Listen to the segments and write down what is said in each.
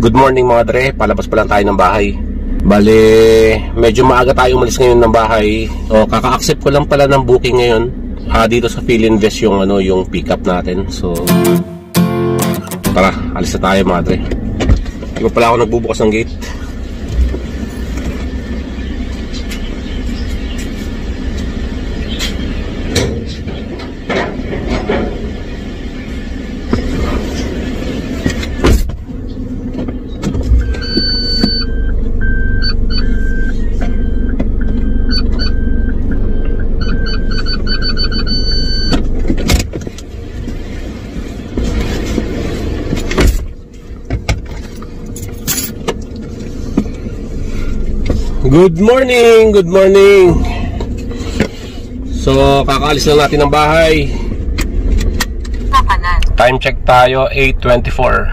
Good morning mga dre, palabas pa lang tayo ng bahay. Bale, medyo maaga tayo umalis ngayon ng bahay. O, kaka-accept ko lang pala ng booking ngayon dito sa Philinvest yung, yung pick up natin. So, tara, alis na tayo mga dre. Di pa pala ako nagbubukas ng gate. Good morning! Good morning! So, kakaalis lang natin ng bahay. Time check tayo, 8:24.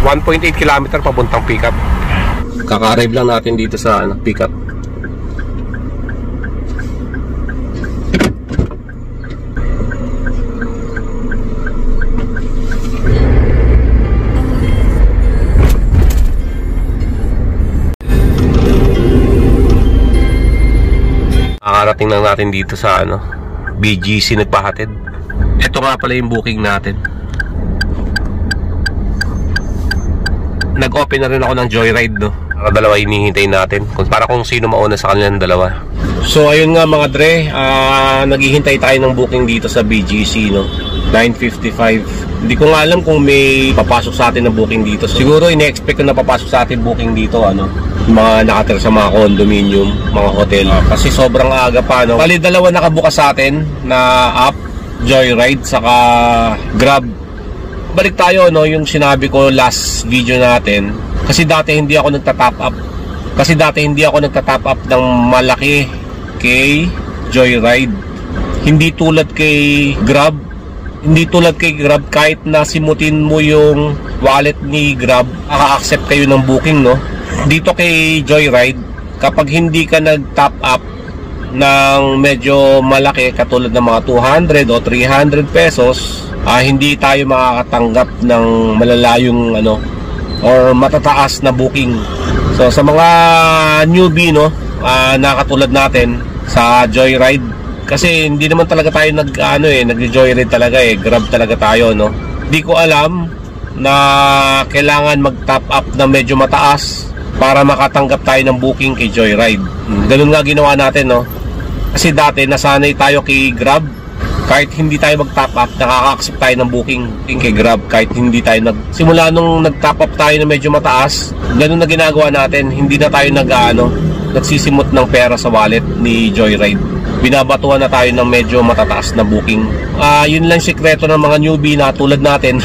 1.8 km papuntang pickup. Kaka-arrive lang natin dito sa pickup. Nakarating lang natin dito sa BGC nagpahatid. Ito nga pala yung booking natin. Nag-open na rin ako ng Joyride, no? Dalawa hinihintay natin. Para kung sino mauna sa kanilang dalawa. So ayun nga mga dre, naghihintay tayo ng booking dito sa BGC, no? 9:55. Hindi ko nga alam kung may papasok sa atin na booking dito. Siguro ine-expect ko na papasok sa atin booking dito, mga nakatira sa mga condominium, mga hotel. Kasi sobrang aga pa, no? Bali, dalawa nakabukas sa atin na app, Joyride, saka Grab. Balik tayo, no, yung sinabi ko last video natin. Kasi dati hindi ako nagta-top up ng malaki kay Joyride. Hindi tulad kay Grab. Kahit na simutin mo yung wallet ni Grab, maka-accept kayo ng booking, no? Dito kay Joyride, kapag hindi ka nag-top up ng medyo malaki, katulad ng mga 200 o 300 pesos, hindi tayo makakatanggap ng malalayong or matataas na booking. So sa mga newbie, no, na katulad natin sa Joyride, kasi hindi naman talaga tayo nag-Joyride talaga, Grab talaga tayo, no. Di ko alam na kailangan mag-top up na medyo mataas para makatanggap tayo ng booking kay Joyride. Ganun nga ginawa natin, no. Kasi dati nasanay tayo kay Grab, kahit hindi tayo mag-top up, nakaka-accept tayo ng booking kay Grab kahit hindi tayo simula nung nag-top up tayo na medyo mataas, ganun na ginagawa natin. Hindi na tayo nagsisimot ng pera sa wallet ni Joyride. Binabatuhan na tayo ng medyo matataas na booking. Yun lang sikreto ng mga newbie na tulad natin.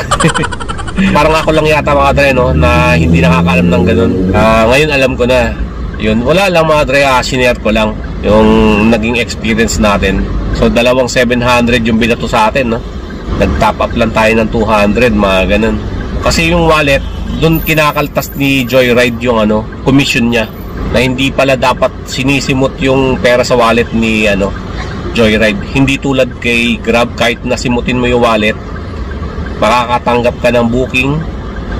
Parang ako lang yata mga dre, no, na hindi nakakaalam ng ganun. Ngayon alam ko na. Yun, wala lang mga dre, sinare ko lang yung naging experience natin. So dalawang 700 yung binato sa atin, no. Nag-top up lang tayo ng 200, mga ganun. Kasi yung wallet, dun kinakaltas ni Joyride yung commission niya, na hindi pala dapat sinisimot yung pera sa wallet ni Joyride. Hindi tulad kay Grab, kahit nasimutin mo yung wallet, makakatanggap ka ng booking.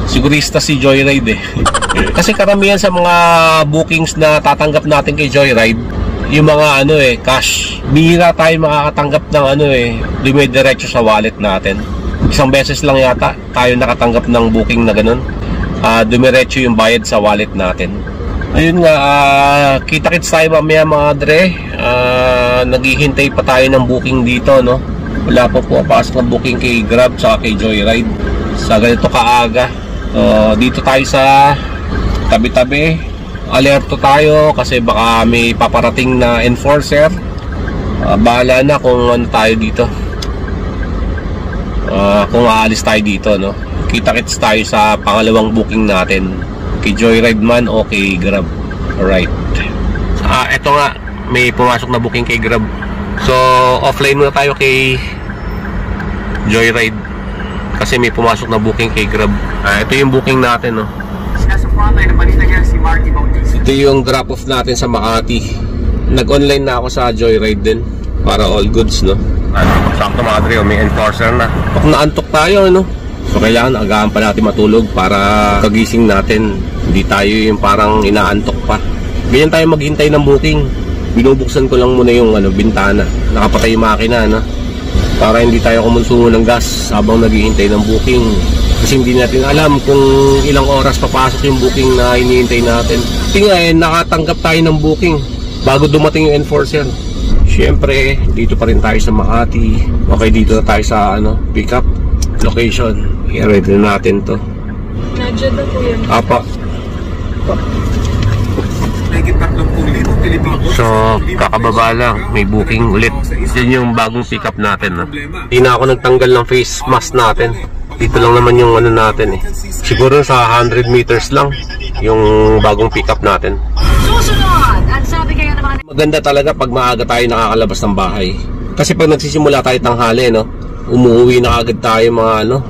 Sigurista si Joyride, Kasi karamihan sa mga bookings na tatanggap natin kay Joyride, yung mga cash. Bihira tayo makakatanggap ng dumidiretso sa wallet natin. Isang beses lang yata tayo nakatanggap ng booking na ganun, dumiretso yung bayad sa wallet natin. Ayun nga, kita-kits tayo mamaya mga dre. Naghihintay pa tayo ng booking dito, no. Wala pa po pasok ng booking kay Grab sa kay Joyride sa ganito kaaga. Dito tayo sa tabi-tabi, alerto tayo kasi baka may paparating na enforcer. Bahala na kung tayo dito, kung aalis tayo dito, no. Kita-kits tayo sa pangalawang booking natin, kay Joyride man o kay Grab. Alright. Eto nga, may pumasok na booking kay Grab. So offline muna tayo kay Joyride kasi may pumasok na booking kay Grab. Ito yung booking natin, no. Ito yung drop off natin sa Makati. Nag-online na ako sa Joyride din para all goods, no. Sakto mga dre, may enforcer na. Naantok tayo, no. So kailangan agahan pa natin matulog para kagising natin. Hindi tayo yung parang inaantok pa. Ganyan tayo maghintay ng booking. Binubuksan ko lang muna yung bintana. Nakapatay yung makina, no? Para hindi tayo kumonsumo ng gas habang naghihintay ng booking. Kasi hindi natin alam kung ilang oras papasok yung booking na hinihintay natin. Tingnan, nakatanggap tayo ng booking bago dumating yung enforcer. Siyempre, dito pa rin tayo sa Makati. Okay, dito na tayo sa pick-up location. I-ready na natin to. Nadya na po yan. Apa. So, kakababa lang. May booking ulit. Yan yung bagong pick-up natin. Hindi na ako nagtanggal ng face mask natin. Dito lang naman yung natin eh. Siguro sa 100 meters lang yung bagong pick-up natin. Susunod! At sabi kayo naman... Maganda talaga pag maaga tayo nakakalabas ng bahay. Kasi pag nagsisimula tayo tanghali, umuwi na agad tayo mga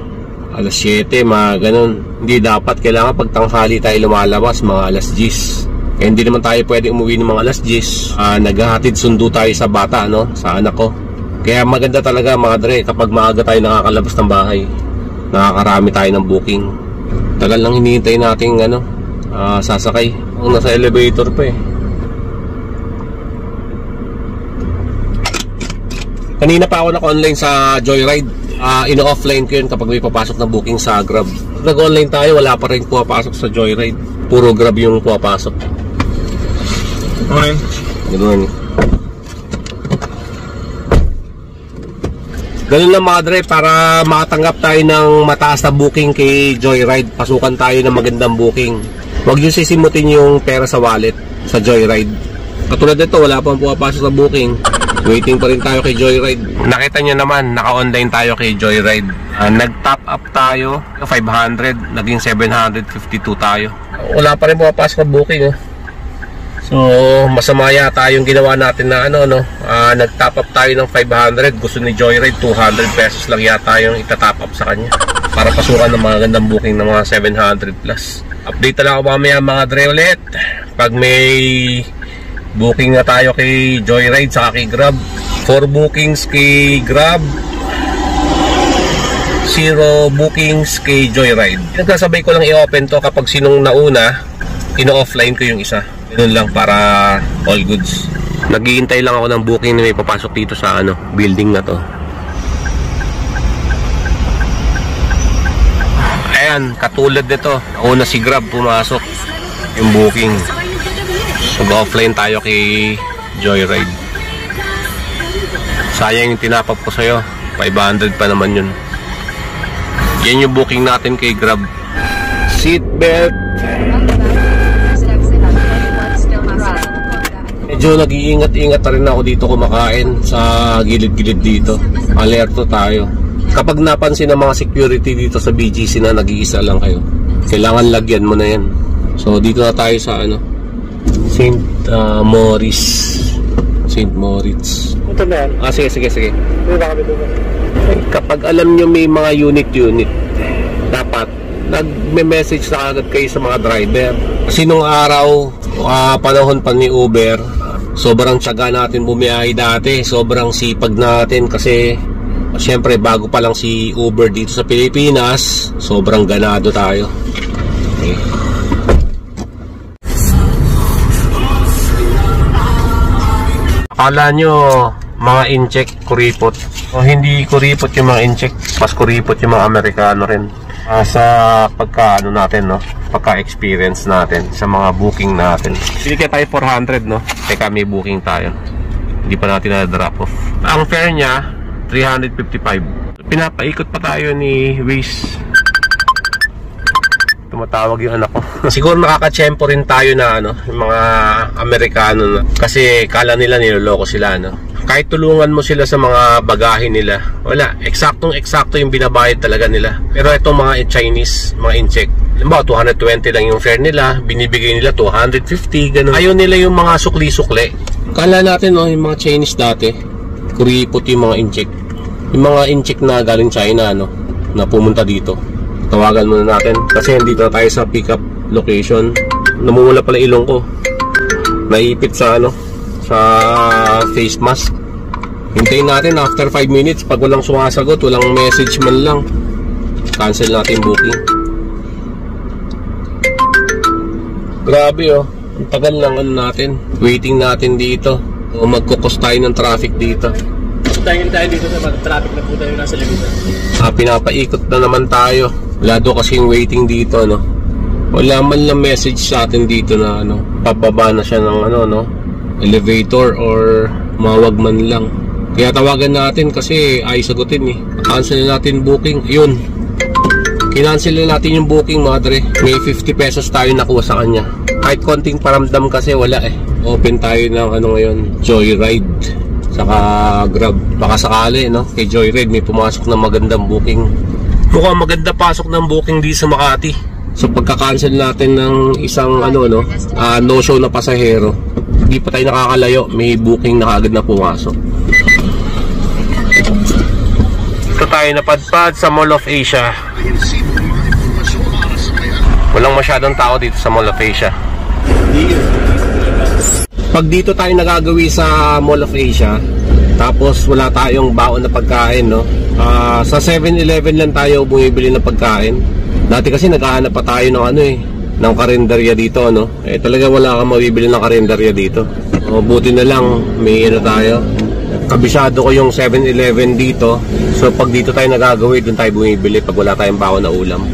alas 7, mga ganun. Hindi dapat, kailangan pag tanghali tayo lumalabas, mga alas 10. Hindi naman tayo pwede umuwi ng mga alas 10. Naghahatid sundo tayo sa bata, sa anak ko. Kaya maganda talaga mga dre, kapag maaga tayo nakakalabas ng bahay, nakakarami tayo ng booking. Tagal lang hinihintay nating sasakay. Nasa elevator pa eh. Kanina pa ako naka-online sa Joyride. Ino-offline ko yun kapag may papasok na booking sa Grab. Nag-online tayo, wala pa rin pumapasok sa Joyride. Puro Grab yung pumapasok. Morning. Good morning. Ganun lang mga dre, para makatanggap tayo ng mataas na booking kay Joyride. Pasukan tayo ng magandang booking. Huwag nyo sisimutin yung pera sa wallet sa Joyride. Katulad nito, wala pang pumapasok sa booking. Waiting pa rin tayo kay Joyride. Nakita nyo naman, naka-online tayo kay Joyride. Nag-top up tayo, 500, naging 752 tayo. Wala pa rin pumapasok sa booking. So, masama yata yung ginawa natin na nag-top up tayo ng 500. Gusto ni Joyride, 200 pesos lang yata yung itatop up sa kanya. Para pasukan ng mga gandang booking ng mga 700 plus. Update na lang ako mamaya mga dre ulit. Pag may booking na tayo kay Joyride saka kay Grab. 4 bookings kay Grab, 0 bookings kay Joyride. Nagkasabay ko lang i-open to kapag sinong nauna, ino-offline ko yung isa. Ganun lang para all goods. Naghihintay lang ako ng booking na may papasok dito sa building na to. Ayan, katulad nito, nauna si Grab pumasok yung booking. Mag-offline tayo kay Joyride. Sayang yung tinapap ko sa'yo, 500 pa naman yun. Yan yung booking natin kay Grab. Seatbelt. Medyo nag-iingat-ingat na rin ako dito kumakain sa gilid-gilid dito. Alerto tayo. Kapag napansin ng mga security dito sa BGC na nag-iisa lang kayo, kailangan lagyan mo na yan. So dito na tayo sa St. Moritz. Ito na yan. Sige. Hindi ba kami doon? Kapag alam nyo may mga unit, dapat nagme-message na agad kayo sa mga driver. Kasi nung araw, panahon pa ni Uber, sobrang tiyaga natin bumiyahe dati. Sobrang sipag natin kasi syempre bago pa lang si Uber dito sa Pilipinas, sobrang ganado tayo. Okay. Akala nyo mga incheck kuripot. O hindi kuripot yung mga incheck, mas kuripot yung mga Amerikano rin. Sa pagka natin, pagka-experience natin sa mga booking natin. Hindi kaya tayo 400, Teka, may booking tayo. Hindi pa natin na-drop off. Ang fare niya 355. Pinapaikot pa tayo ni Waze. Tumatawag yung anak ko. Siguro nakaka-tsempo rin tayo na yung mga Amerikano na. Kasi kala nila niloloko sila, Kahit tulungan mo sila sa mga bagahe nila, wala, eksaktong-eksakto yung binabayad talaga nila. Pero itong mga Chinese, mga incheck, halimbawa 220 lang yung fare nila, binibigay nila 250, ganun. Ayaw nila yung mga sukli-sukli. Kala natin, yung mga Chinese dati, kuripot yung mga incheck. Yung mga incheck na galing China, na pumunta dito. Tawagan muna natin kasi dito na tayo sa pickup location. Namumula pala ilong ko. Naipit sa sa face mask. Hintayin natin after 5 minutes. Pag walang sumasagot, walang message man lang, Cancel natin booking. Grabe oh. Ang tagal lang ano natin. Waiting natin dito. O magkukos tayo ng traffic dito. Tingin tayo dito sa traffic na po tayo nasa libitan. Pinapaikot na naman tayo. Wala doon kasing waiting dito, no? Wala man lang message sa atin dito na ano, pababa na siya ng ano, no? Elevator or mawag man lang. Kaya tawagan natin kasi ay sagutin eh. Cancel natin booking. Yun. Kinancel na natin yung booking, madre. May 50 pesos tayo nakuha sa kanya. Kahit konting paramdam kasi wala eh. Open tayo ng ano ngayon, Joyride saka Grab. Baka sakali no, kay Joyride may pumasok na magandang booking. Mukhang maganda pasok ng booking di sa Makati. So pagka-cancel natin ng isang ano no, no show na pasahero, hindi pa tayo nakakalayo, may booking na kaagad na pumasok. Ito tayo napadpad sa Mall of Asia. Walang masyadong tao dito sa Mall of Asia. Pag dito tayo nagagawi sa Mall of Asia, tapos wala tayong baon na pagkain, no? Sa 7-Eleven lang tayo bumibili ng pagkain. Dati kasi naghahanap pa tayo ng ano eh, ng karinderya dito, no? Eh talaga wala kang mabibili ng karinderya dito. Buti na lang may ano tayo. Kabisado ko yung 7-Eleven dito. So pag dito tayo nagagawi, doon tayo bumibili pag wala tayong baon na ulam.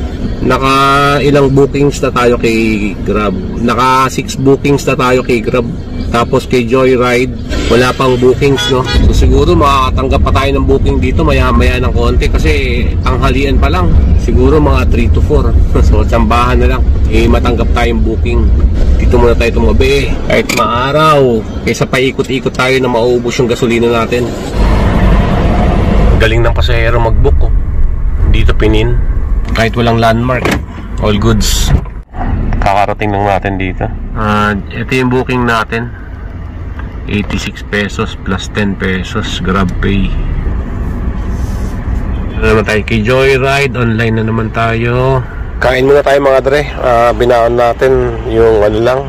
Naka ilang bookings na tayo kay Grab. Naka 6 bookings na tayo kay Grab. Tapos kay Joyride, wala pang bookings, no? So siguro makakatanggap pa tayo ng booking dito maya-maya ng konti kasi tanghalian pa lang. Siguro mga 3 to 4. So tsambahan na lang. Matanggap tayong booking. Dito muna tayo tumabi. Kahit maaraw, kaysa paikot-ikot tayo na mauubos yung gasolina natin. Galing ng pasahero mag-book, oh. Dito pinin. Kahit walang landmark, all goods. Kakarating lang natin dito. Ito yung booking natin. 86 pesos plus 10 pesos GrabPay. Ano naman tayo kay Joyride. Online na naman tayo. Kain muna tayo mga dre. Binaon natin yung ano lang,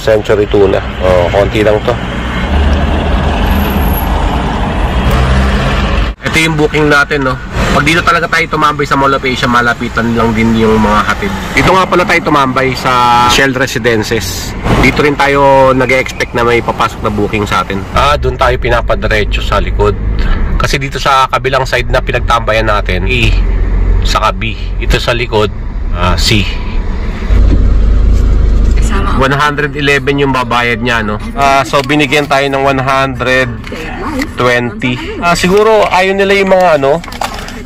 Century Tuna. Konti lang to. Ito yung booking natin, no? Pag dito talaga tayo tumambay sa Mall of Asia, malapitan lang din yung mga hatid. Dito nga pala tayo tumambay sa Shell Residences. Dito rin tayo nag-expect na may papasok na booking sa atin. Doon tayo pinapadiretso sa likod. Kasi dito sa kabilang side na pinagtambayan natin, sa B. Ito sa likod, C. 111 yung babayad niya, no? So binigyan tayo ng 120. Siguro ayaw nila yung mga ano,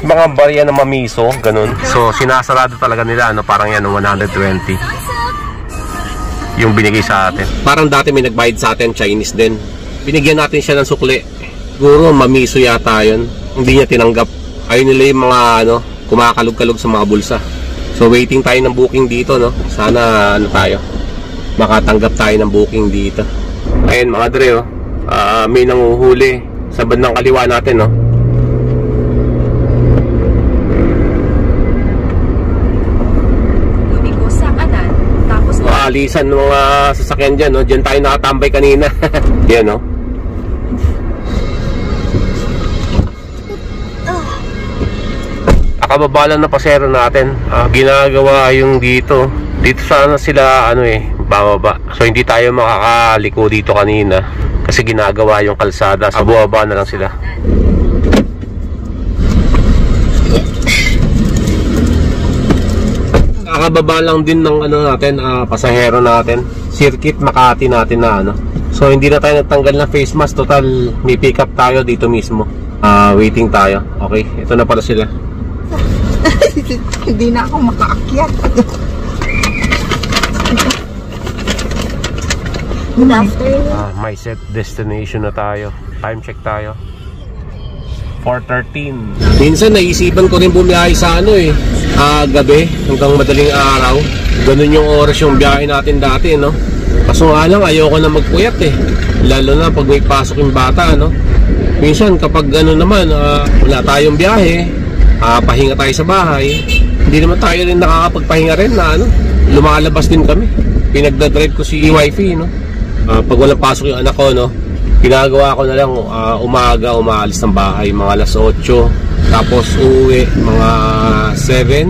mga barya na mamiso, ganun. So sinasarado talaga nila, ano, parang yan, 120 yung binigay sa atin. Parang dati may nagbayad sa atin, Chinese din. Binigyan natin siya ng sukli. Siguro mamiso yata yun. Hindi niya tinanggap. Ayun nila yung mga ano, kumakalog-kalog sa mga bulsa. So waiting tayo ng booking dito, no? Sana ano tayo, makatanggap tayo ng booking dito. Ayun mga dre, oh. May nanguhuli sa bandang kaliwa natin, no? Alisan ng mga sasakyan dyan, no? Dyan tayo nakatambay kanina. Yan, no? Nakababa lang na pasero natin. Ginagawa yung dito. Dito sana sila, ano eh, bababa. So hindi tayo makakaliko dito kanina kasi ginagawa yung kalsada. Buwaba na lang sila. Kakababa lang din ng ano natin, pasahero natin. Circuit Makati natin na ano. So hindi na tayo nagtanggal ng face mask. Total may pick up tayo dito mismo. Waiting tayo. Okay, ito na pala sila. Hindi na ako makaakyat. May set destination na tayo. Time check tayo. 4:13. Minsan naisipan ko rin bumiyahe sa ano eh, gabi hanggang madaling araw. Ganun yung oras yung biyahe natin dati, no? Kaso nga lang ayoko na magpuyat eh. Lalo na pag may pasok yung bata, no? Minsan kapag ano naman, wala tayong biyahe, pahinga tayo sa bahay, hindi naman tayo rin nakakapagpahinga rin na ano, lumalabas din kami. Pinagdadrive ko si wifey, no? Pag walang pasok yung anak ko, no, ginagawa ko na lang umaga umaalis ng bahay mga alas 8 Tapos uuwi mga 7,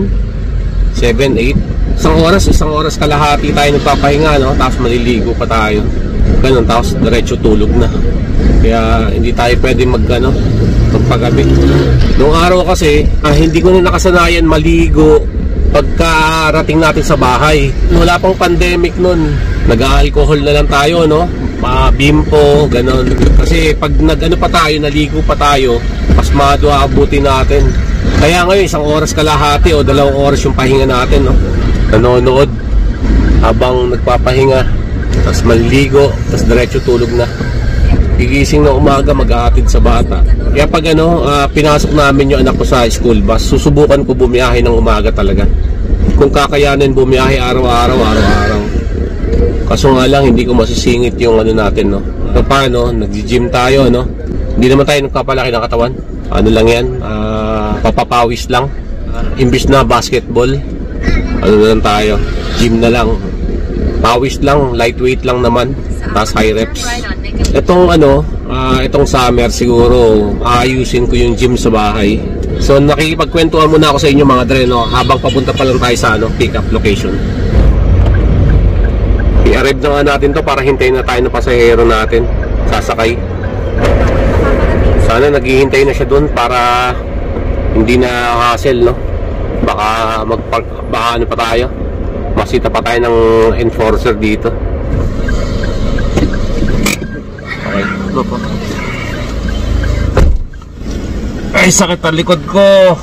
8. Isang oras kalahati tayo nagpapahinga, no? Tapos maliligo pa tayo. Ganun, tapos diretso tulog na. Kaya hindi tayo pwede magpagabi. Noong araw kasi, hindi ko na nakasanayan maligo pagkarating natin sa bahay. Wala pang pandemic nun. Nag-alcohol na lang tayo, no? Bimpo, ganun. Kasi pag pa tayo, naligo pa tayo, pasmado aabutin natin. Kaya ngayon, 1 oras kalahati o 2 oras yung pahinga natin, no? Nanonood habang nagpapahinga, tapos maliligo, tapos diretso tulog na. Gigising na umaga, mag-aatid sa bata. Kaya pag pinasok namin yung anak ko sa school bus, susubukan ko bumiyahe ng umaga talaga. Kung kakayanin bumiyahe araw-araw. Kaso nga lang, hindi ko masisingit yung natin, no? Paano, nag-gym tayo, no? Hindi naman tayo nagpapalaki ng katawan. Ano lang yan, papapawis lang. Imbis na basketball, ano na lang tayo, gym na lang. Pawis lang, lightweight lang naman, tapos high reps. Itong summer siguro aayusin ko yung gym sa bahay. So nakikipagkwentuhan muna ako sa inyo mga dre, no? Habang papunta pa lang tayo sa pick up location. I-arrive na nga natin to para hintayin na tayo ng pasahero natin sasakay. Sana naghihintay na siya doon para hindi na hassle, no? Baka ano pa tayo, masita pa tayo ng enforcer dito. Okay, go po. Ay, sakit ang likod ko.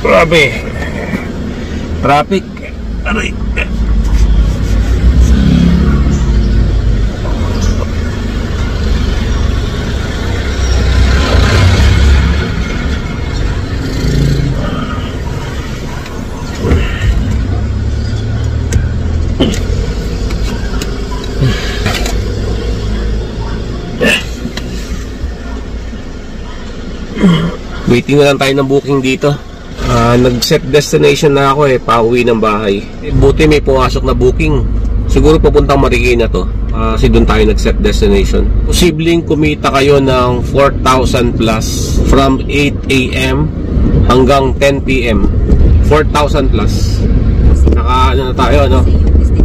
Grabe. Traffic. Aray. Waiting na lang tayo ng booking dito. Nag-set destination na ako pauwi ng bahay. Buti may pumasok na booking. Siguro papuntang Marikina to. Kasi doon tayo nag-set destination. Posibleng kumita kayo ng 4,000 plus from 8 AM hanggang 10 PM. 4,000 plus. Na tayo, no?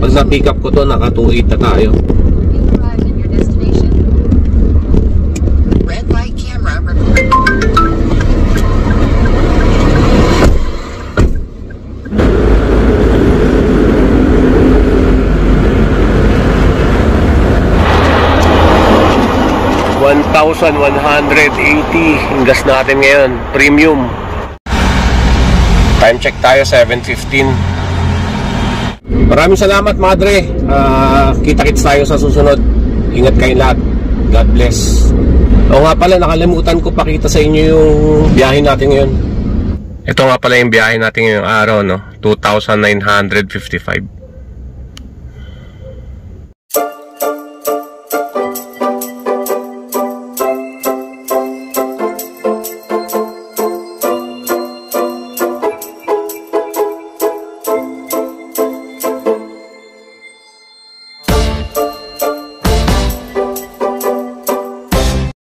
Pag na-pick up ko to, naka 2.8 na tayo. Red light camera. 1,180 yung gas natin ngayon, premium. Time check tayo, 7:15. Maraming salamat, madre. Kita-kits tayo sa susunod. Ingat kayo lahat. God bless. O nga pala, nakalimutan ko pakita sa inyo yung biyahe natin ngayon. Ito nga pala yung biyahe natin ngayong araw, no? 2,955.